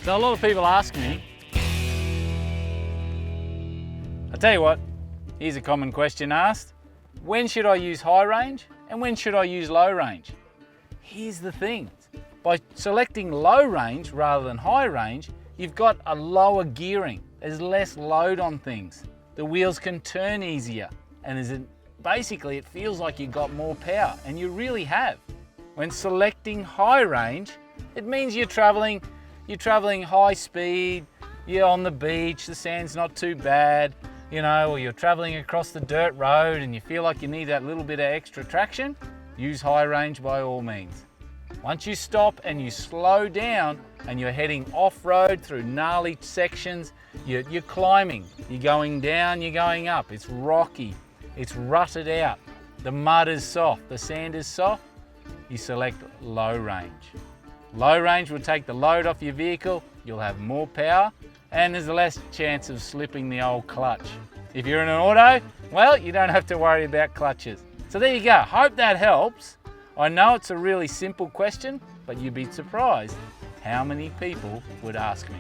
So a lot of people ask me, I tell you what, here's a common question asked. When should I use high range and when should I use low range? Here's the thing, by selecting low range rather than high range, you've got a lower gearing. There's less load on things. The wheels can turn easier and basically it feels like you've got more power, and you really have. When selecting high range, it means you're traveling high speed, you're on the beach, the sand's not too bad, or you're traveling across the dirt road and you feel like you need that little bit of extra traction, use high range by all means. Once you stop and you slow down and you're heading off-road through gnarly sections, you're climbing, you're going down, you're going up, it's rocky, it's rutted out, the mud is soft, the sand is soft, you select low range. Low range will take the load off your vehicle, you'll have more power, and there's less chance of slipping the old clutch. If you're in an auto, well, you don't have to worry about clutches. So there you go, hope that helps. I know it's a really simple question, but you'd be surprised how many people would ask me.